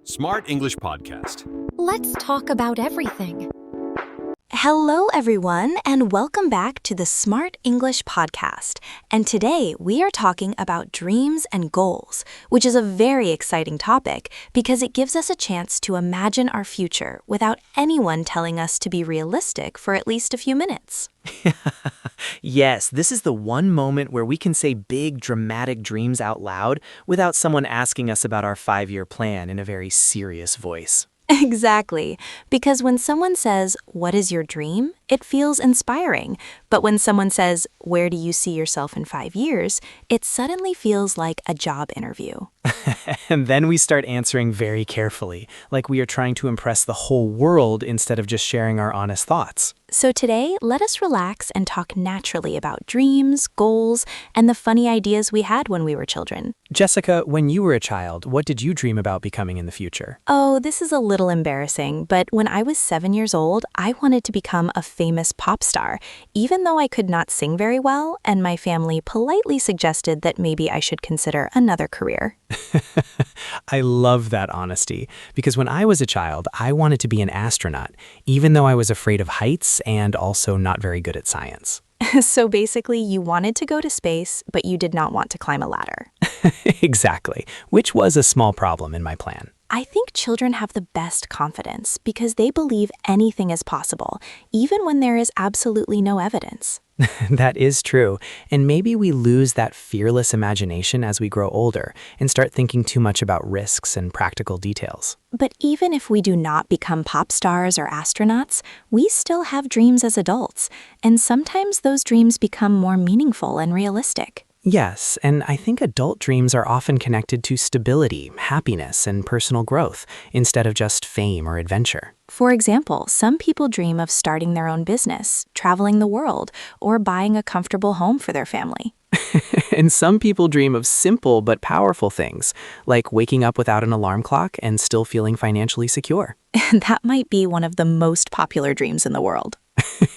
Smart English Podcast. Let's talk about everything. Hello, everyone, and welcome back to the Smart English Podcast. And today we are talking about dreams and goals, which is a very exciting topic because it gives us a chance to imagine our future without anyone telling us to be realistic for at least a few minutes. Yes, this is the one moment where we can say big, dramatic dreams out loud without someone asking us about our 5-year plan in a very serious voice. Exactly, because when someone says, "What is your dream?" it feels inspiring. But when someone says, "Where do you see yourself in 5 years?" it suddenly feels like a job interview. And then we start answering very carefully, like we are trying to impress the whole world instead of just sharing our honest thoughts. So today, let us relax and talk naturally about dreams, goals, and the funny ideas we had when we were children. Jessica, when you were a child, what did you dream about becoming in the future? Oh, this is a little embarrassing, but when I was 7 years old, I wanted to become a famous pop star, even though I could not sing very well, and my family politely suggested that maybe I should consider another career. I love that honesty, because when I was a child, I wanted to be an astronaut, even though I was afraid of heights and also not very good at science. So basically, you wanted to go to space, but you did not want to climb a ladder. Exactly, which was a small problem in my plan. I think children have the best confidence because they believe anything is possible, even when there is absolutely no evidence. That is true, and maybe we lose that fearless imagination as we grow older and start thinking too much about risks and practical details. But even if we do not become pop stars or astronauts, we still have dreams as adults, and sometimes those dreams become more meaningful and realistic. Yes, and I think adult dreams are often connected to stability, happiness, and personal growth, instead of just fame or adventure. For example, some people dream of starting their own business, traveling the world, or buying a comfortable home for their family. And some people dream of simple but powerful things, like waking up without an alarm clock and still feeling financially secure. That might be one of the most popular dreams in the world.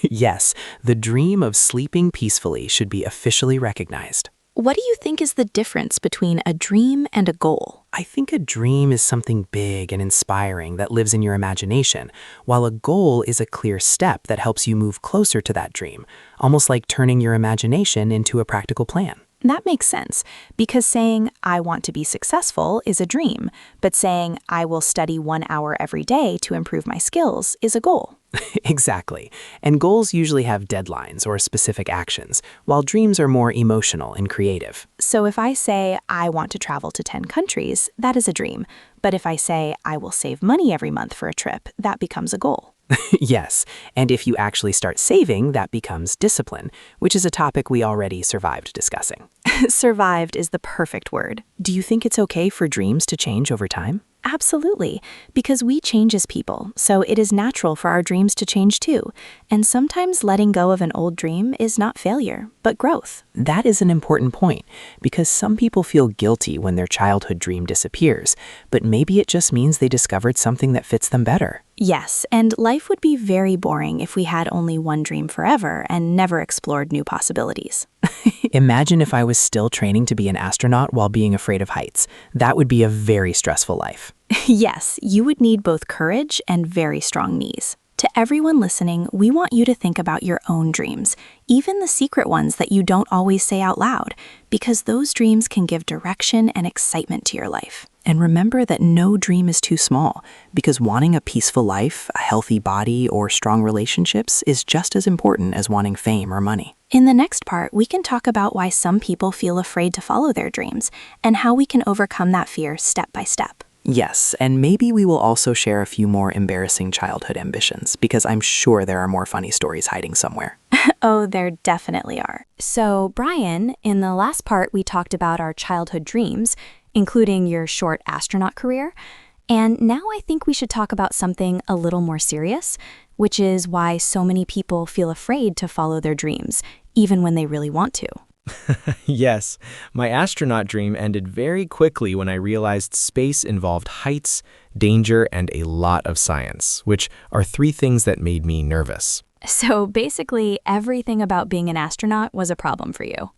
Yes, the dream of sleeping peacefully should be officially recognized. What do you think is the difference between a dream and a goal? I think a dream is something big and inspiring that lives in your imagination, while a goal is a clear step that helps you move closer to that dream, almost like turning your imagination into a practical plan. That makes sense, because saying, "I want to be successful" is a dream, but saying, "I will study 1 hour every day to improve my skills" is a goal. Exactly. And goals usually have deadlines or specific actions, while dreams are more emotional and creative. So if I say, "I want to travel to 10 countries," that is a dream. But if I say, "I will save money every month for a trip," that becomes a goal. Yes, and if you actually start saving, that becomes discipline, which is a topic we already survived discussing. Survived is the perfect word. Do you think it's okay for dreams to change over time? Absolutely, because we change as people, so it is natural for our dreams to change too. And sometimes letting go of an old dream is not failure, but growth. That is an important point, because some people feel guilty when their childhood dream disappears, but maybe it just means they discovered something that fits them better. Yes, and life would be very boring if we had only one dream forever and never explored new possibilities. Imagine if I was still training to be an astronaut while being afraid of heights. That would be a very stressful life. Yes, you would need both courage and very strong knees. To everyone listening, we want you to think about your own dreams, even the secret ones that you don't always say out loud, because those dreams can give direction and excitement to your life. And remember that no dream is too small, because wanting a peaceful life, a healthy body, or strong relationships is just as important as wanting fame or money. In the next part, we can talk about why some people feel afraid to follow their dreams and how we can overcome that fear step by step. Yes, and maybe we will also share a few more embarrassing childhood ambitions, because I'm sure there are more funny stories hiding somewhere. Oh, there definitely are. So, Brian, in the last part, we talked about our childhood dreams, including your short astronaut career. And now I think we should talk about something a little more serious, which is why so many people feel afraid to follow their dreams, even when they really want to. Yes, my astronaut dream ended very quickly when I realized space involved heights, danger, and a lot of science, which are 3 things that made me nervous. So basically, everything about being an astronaut was a problem for you.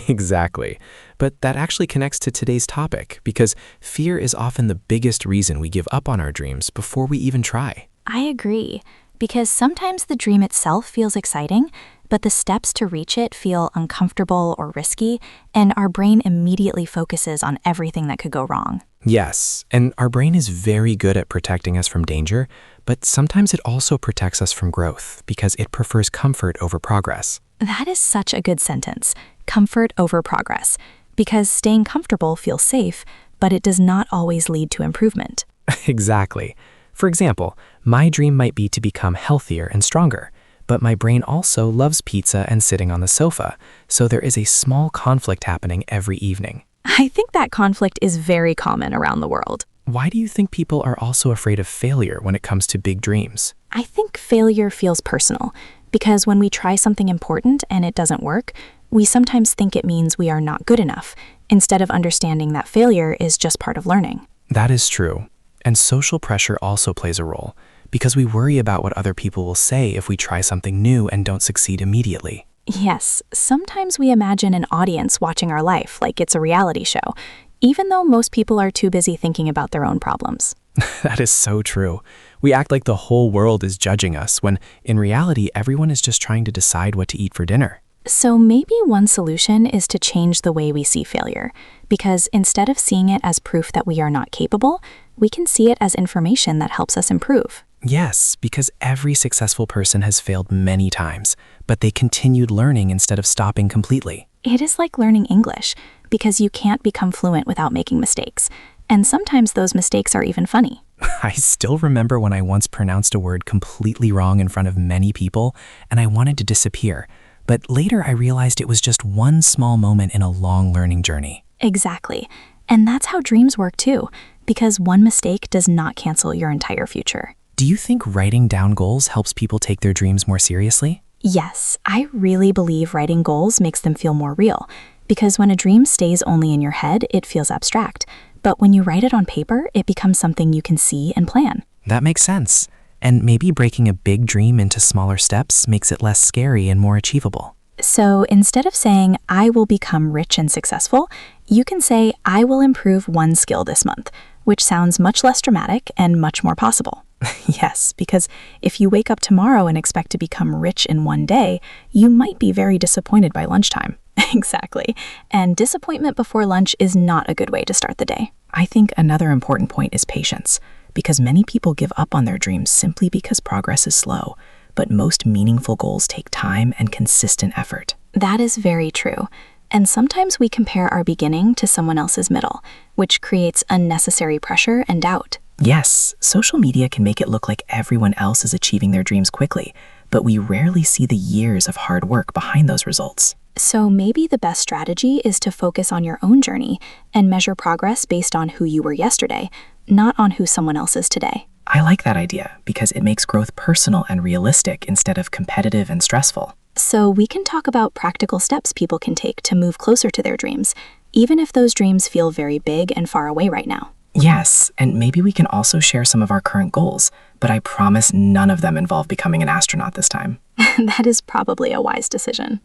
Exactly. But that actually connects to today's topic because fear is often the biggest reason we give up on our dreams before we even try. I agree, because sometimes the dream itself feels exciting, but the steps to reach it feel uncomfortable or risky, and our brain immediately focuses on everything that could go wrong. Yes, and our brain is very good at protecting us from danger, but sometimes it also protects us from growth because it prefers comfort over progress. That is such a good sentence, comfort over progress, because staying comfortable feels safe, but it does not always lead to improvement. Exactly. For example, my dream might be to become healthier and stronger, but my brain also loves pizza and sitting on the sofa, so there is a small conflict happening every evening. I think that conflict is very common around the world. Why do you think people are also afraid of failure when it comes to big dreams? I think failure feels personal, because when we try something important and it doesn't work, we sometimes think it means we are not good enough, instead of understanding that failure is just part of learning. That is true. And social pressure also plays a role, because we worry about what other people will say if we try something new and don't succeed immediately. Yes, sometimes we imagine an audience watching our life like it's a reality show, even though most people are too busy thinking about their own problems. That is so true. We act like the whole world is judging us, when in reality, everyone is just trying to decide what to eat for dinner. So maybe one solution is to change the way we see failure, because instead of seeing it as proof that we are not capable, we can see it as information that helps us improve. Yes, because every successful person has failed many times, but they continued learning instead of stopping completely. It is like learning English, because you can't become fluent without making mistakes. And sometimes those mistakes are even funny. I still remember when I once pronounced a word completely wrong in front of many people, and I wanted to disappear. But later I realized it was just one small moment in a long learning journey. Exactly. And that's how dreams work too, because one mistake does not cancel your entire future. Do you think writing down goals helps people take their dreams more seriously? Yes, I really believe writing goals makes them feel more real, because when a dream stays only in your head, it feels abstract. But when you write it on paper, it becomes something you can see and plan. That makes sense. And maybe breaking a big dream into smaller steps makes it less scary and more achievable. So instead of saying, I will become rich and successful, you can say, I will improve one skill this month, which sounds much less dramatic and much more possible. Yes, because if you wake up tomorrow and expect to become rich in one day, you might be very disappointed by lunchtime. Exactly. And disappointment before lunch is not a good way to start the day. I think another important point is patience, because many people give up on their dreams simply because progress is slow, but most meaningful goals take time and consistent effort. That is very true. And sometimes we compare our beginning to someone else's middle, which creates unnecessary pressure and doubt. Yes, social media can make it look like everyone else is achieving their dreams quickly, but we rarely see the years of hard work behind those results. So maybe the best strategy is to focus on your own journey and measure progress based on who you were yesterday, not on who someone else is today. I like that idea because it makes growth personal and realistic instead of competitive and stressful. So we can talk about practical steps people can take to move closer to their dreams, even if those dreams feel very big and far away right now. Yes, and maybe we can also share some of our current goals, but I promise none of them involve becoming an astronaut this time. That is probably a wise decision.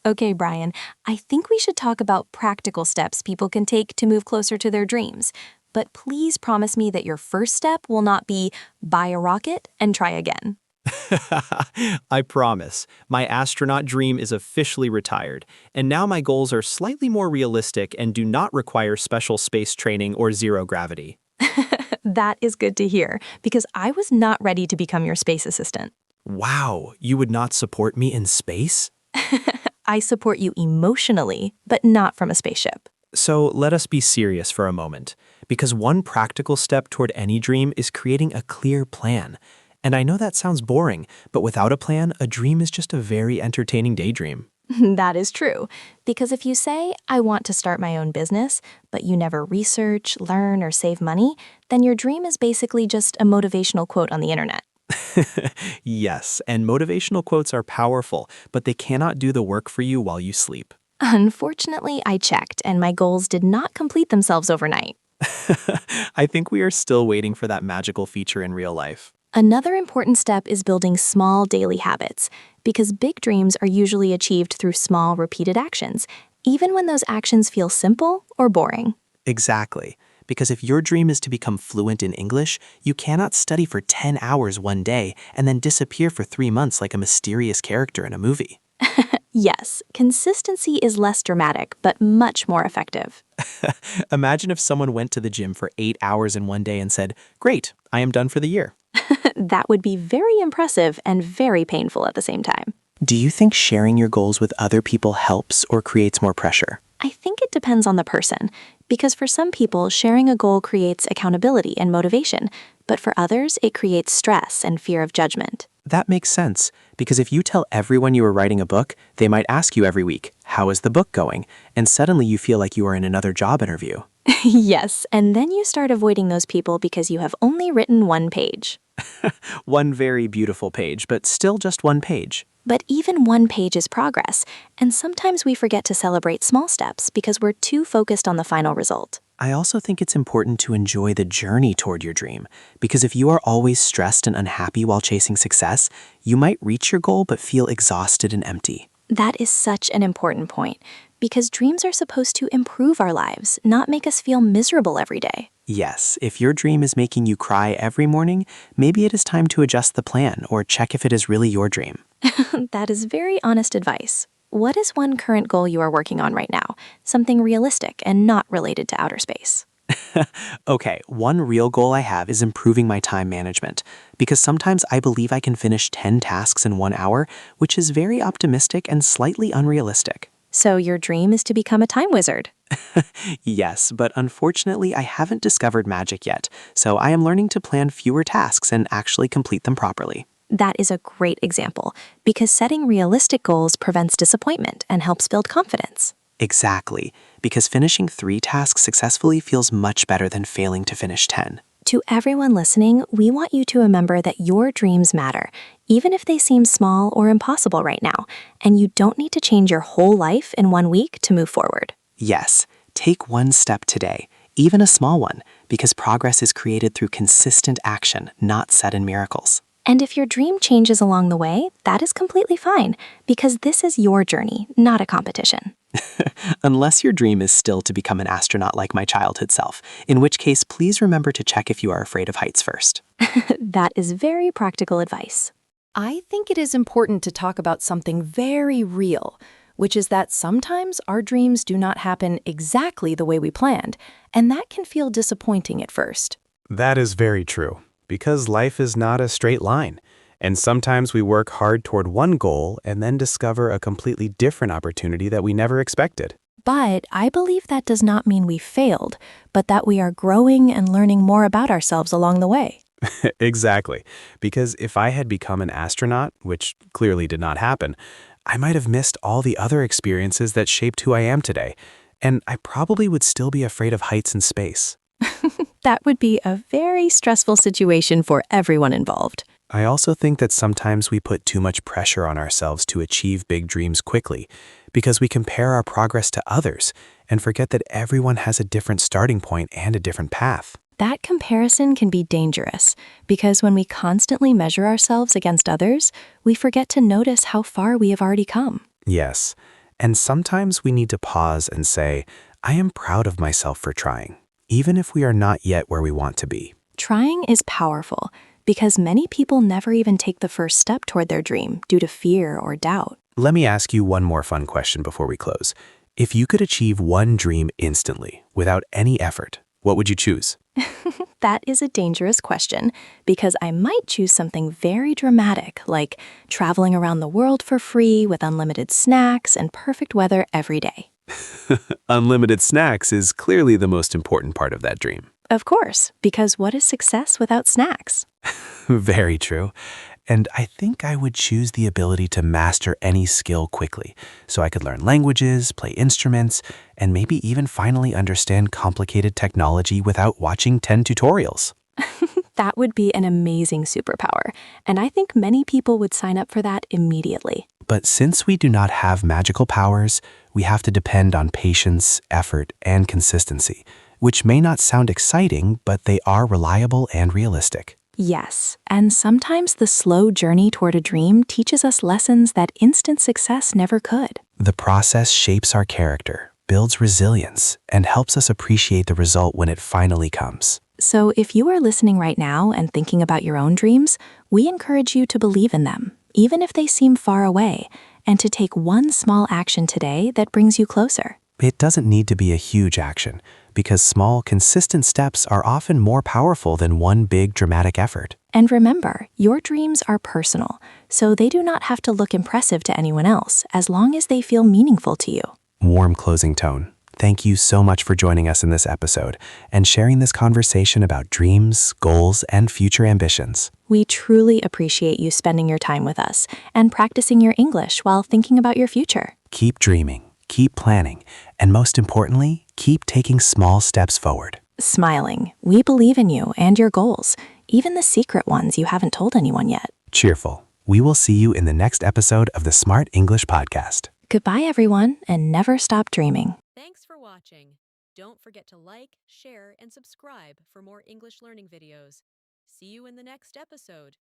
Okay, Brian, I think we should talk about practical steps people can take to move closer to their dreams. But please promise me that your first step will not be buy a rocket and try again. I promise. My astronaut dream is officially retired, and now my goals are slightly more realistic and do not require special space training or zero gravity. That is good to hear, because I was not ready to become your space assistant. Wow, you would not support me in space? I support you emotionally, but not from a spaceship. So let us be serious for a moment, because one practical step toward any dream is creating a clear plan. And I know that sounds boring, but without a plan, a dream is just a very entertaining daydream. That is true, because if you say, I want to start my own business, but you never research, learn, or save money, then your dream is basically just a motivational quote on the internet. Yes, and motivational quotes are powerful, but they cannot do the work for you while you sleep. Unfortunately, I checked, and my goals did not complete themselves overnight. I think we are still waiting for that magical feature in real life. Another important step is building small daily habits, because big dreams are usually achieved through small, repeated actions, even when those actions feel simple or boring. Exactly. Because if your dream is to become fluent in English, you cannot study for 10 hours one day and then disappear for 3 months like a mysterious character in a movie. Yes, consistency is less dramatic, but much more effective. Imagine if someone went to the gym for 8 hours in one day and said, "Great, I am done for the year." That would be very impressive and very painful at the same time. Do you think sharing your goals with other people helps or creates more pressure? I think it depends on the person, because for some people, sharing a goal creates accountability and motivation, but for others, it creates stress and fear of judgment. That makes sense, because if you tell everyone you are writing a book, they might ask you every week, "How is the book going?" And suddenly you feel like you are in another job interview. Yes, and then you start avoiding those people because you have only written one page. One very beautiful page, but still just one page. But even one page is progress, and sometimes we forget to celebrate small steps because we're too focused on the final result. I also think it's important to enjoy the journey toward your dream, because if you are always stressed and unhappy while chasing success, you might reach your goal but feel exhausted and empty. That is such an important point, because dreams are supposed to improve our lives, not make us feel miserable every day. Yes, if your dream is making you cry every morning, maybe it is time to adjust the plan or check if it is really your dream. That is very honest advice. What is one current goal you are working on right now? Something realistic and not related to outer space. Okay, one real goal I have is improving my time management, because sometimes I believe I can finish 10 tasks in 1 hour, which is very optimistic and slightly unrealistic. So your dream is to become a time wizard. Yes, but unfortunately I haven't discovered magic yet, so I am learning to plan fewer tasks and actually complete them properly. That is a great example, because setting realistic goals prevents disappointment and helps build confidence. Exactly, because finishing 3 tasks successfully feels much better than failing to finish 10. To everyone listening, we want you to remember that your dreams matter, even if they seem small or impossible right now, and you don't need to change your whole life in 1 week to move forward. Yes, take one step today, even a small one, because progress is created through consistent action, not sudden miracles. And if your dream changes along the way, that is completely fine, because this is your journey, not a competition. Unless your dream is still to become an astronaut like my childhood self, in which case please remember to check if you are afraid of heights first. That is very practical advice. I think it is important to talk about something very real, which is that sometimes our dreams do not happen exactly the way we planned, and that can feel disappointing at first. That is very true, because life is not a straight line. And sometimes we work hard toward one goal and then discover a completely different opportunity that we never expected. But I believe that does not mean we failed, but that we are growing and learning more about ourselves along the way. Exactly, because if I had become an astronaut, which clearly did not happen, I might have missed all the other experiences that shaped who I am today, and I probably would still be afraid of heights in space. That would be a very stressful situation for everyone involved. I also think that sometimes we put too much pressure on ourselves to achieve big dreams quickly because we compare our progress to others and forget that everyone has a different starting point and a different path. That comparison can be dangerous because when we constantly measure ourselves against others, we forget to notice how far we have already come. Yes, and sometimes we need to pause and say, I am proud of myself for trying, even if we are not yet where we want to be. Trying is powerful because many people never even take the first step toward their dream due to fear or doubt. Let me ask you one more fun question before we close. If you could achieve one dream instantly, without any effort, what would you choose? That is a dangerous question because I might choose something very dramatic, like traveling around the world for free with unlimited snacks and perfect weather every day. Unlimited snacks is clearly the most important part of that dream. Of course, because what is success without snacks? Very true. And I think I would choose the ability to master any skill quickly, so I could learn languages, play instruments, and maybe even finally understand complicated technology without watching 10 tutorials. That would be an amazing superpower, and I think many people would sign up for that immediately. But since we do not have magical powers, we have to depend on patience, effort, and consistency, which may not sound exciting, but they are reliable and realistic. Yes, and sometimes the slow journey toward a dream teaches us lessons that instant success never could. The process shapes our character, builds resilience, and helps us appreciate the result when it finally comes. So if you are listening right now and thinking about your own dreams, we encourage you to believe in them, even if they seem far away, and to take one small action today that brings you closer. It doesn't need to be a huge action, because small, consistent steps are often more powerful than one big, dramatic effort. And remember, your dreams are personal, so they do not have to look impressive to anyone else as long as they feel meaningful to you. Warm closing tone. Thank you so much for joining us in this episode and sharing this conversation about dreams, goals, and future ambitions. We truly appreciate you spending your time with us and practicing your English while thinking about your future. Keep dreaming, keep planning, and most importantly, keep taking small steps forward. Smiling, we believe in you and your goals, even the secret ones you haven't told anyone yet. Cheerful. We will see you in the next episode of the Smart English Podcast. Goodbye, everyone, and never stop dreaming. Thanks for watching. Don't forget to like, share, and subscribe for more English learning videos. See you in the next episode.